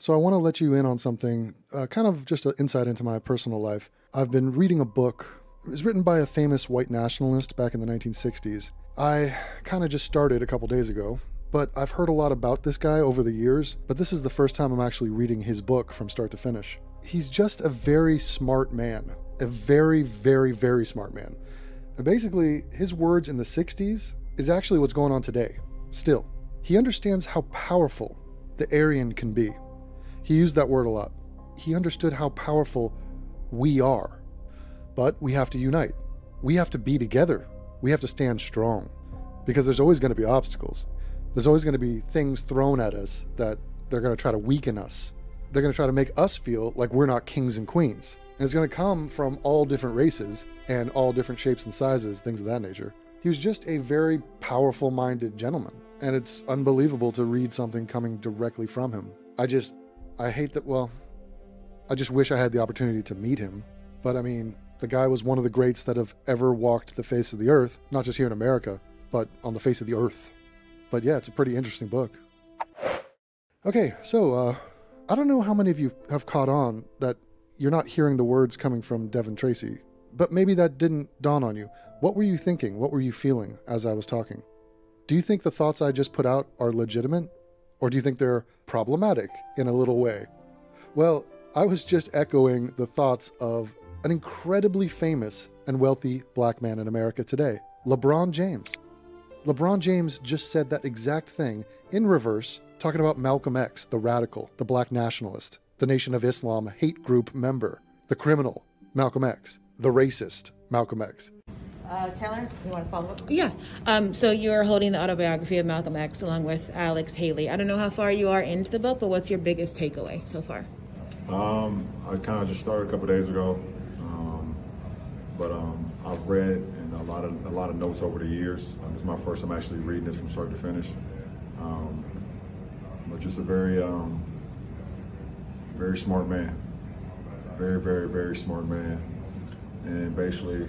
So I want to let you in on something, kind of just an insight into my personal life. I've been reading a book. It was written by a famous white nationalist back in the 1960s. I kind of just started a couple days ago, but I've heard a lot about this guy over the years, but this is the first time I'm actually reading his book from start to finish. He's just a very smart man. A very, very, very smart man. And basically, his words in the 60s is actually what's going on today. Still, he understands how powerful the Aryan can be. He used that word a lot. He understood how powerful we are. But we have to unite. We have to be together. We have to stand strong. Because there's always going to be obstacles. There's always going to be things thrown at us that they're going to try to weaken us. They're going to try to make us feel like we're not kings and queens. And it's going to come from all different races and all different shapes and sizes, things of that nature. He was just a very powerful-minded gentleman. And it's unbelievable to read something coming directly from him. I hate that, well, I just wish I had the opportunity to meet him. But I mean, the guy was one of the greats that have ever walked the face of the earth, not just here in America, but on the face of the earth. But yeah, it's a pretty interesting book. Okay, so I don't know how many of you have caught on that you're not hearing the words coming from Devin Tracy, but maybe that didn't dawn on you. What were you thinking? What were you feeling as I was talking? Do you think the thoughts I just put out are legitimate? Or do you think they're problematic in a little way? Well, I was just echoing the thoughts of an incredibly famous and wealthy black man in America today, LeBron James. LeBron James just said that exact thing in reverse, talking about Malcolm X, the radical, the black nationalist, the Nation of Islam hate group member, the criminal, Malcolm X, the racist, Malcolm X. Taylor, you want to follow up? Yeah. So you're holding the autobiography of Malcolm X along with Alex Haley. I don't know how far you are into the book, but what's your biggest takeaway so far? I kind of just started a couple days ago, but I've read and a lot of notes over the years. This is my first time actually reading this from start to finish. But just a very, very smart man, very, very, very smart man, and basically.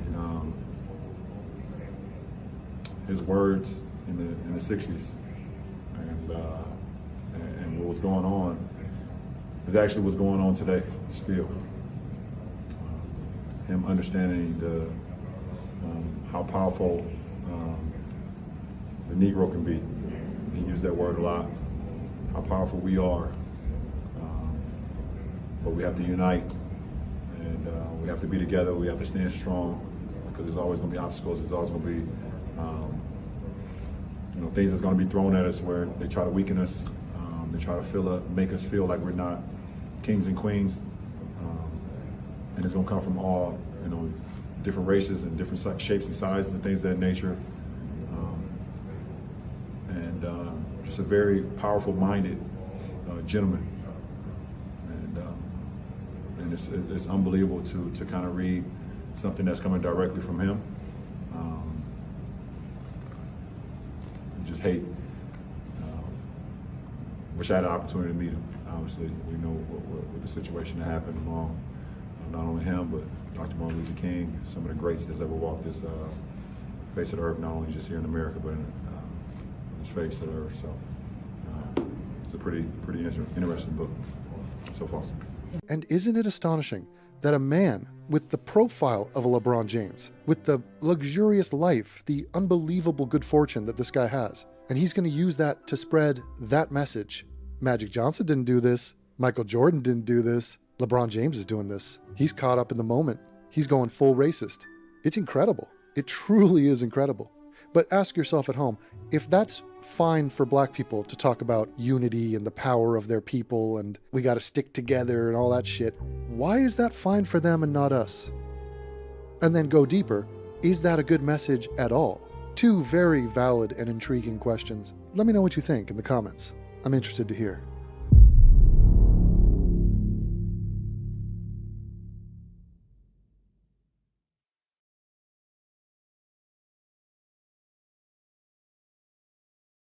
His words in the 60s and what was going on is actually what's going on today still. Him understanding how powerful the Negro can be. He used that word a lot. How powerful we are, but we have to unite and we have to be together. We have to stand strong because there's always going to be obstacles. There's always going to be things that's going to be thrown at us where they try to weaken us. They try to make us feel like we're not kings and queens. And it's going to come from all, different races and different shapes and sizes and things of that nature. Just a very powerful-minded gentleman. And it's unbelievable to kind of read something that's coming directly from him. Just hate. Wish I had an opportunity to meet him. Obviously, we know what the situation that happened among not only him, but Dr. Martin Luther King, some of the greats that's ever walked this face of the earth, not only just here in America, but in this face of the earth. So it's a pretty interesting book so far. And isn't it astonishing that a man with the profile of a LeBron James, with the luxurious life, the unbelievable good fortune that this guy has, and he's going to use that to spread that message. Magic Johnson didn't do this. Michael Jordan didn't do this. LeBron James is doing this. He's caught up in the moment. He's going full racist. It's incredible. It truly is incredible. But ask yourself at home, if that's fine for black people to talk about unity and the power of their people and we got to stick together and all that shit, why is that fine for them and not us? And then go deeper, is that a good message at all? Two very valid and intriguing questions. Let me know what you think in the comments. I'm interested to hear.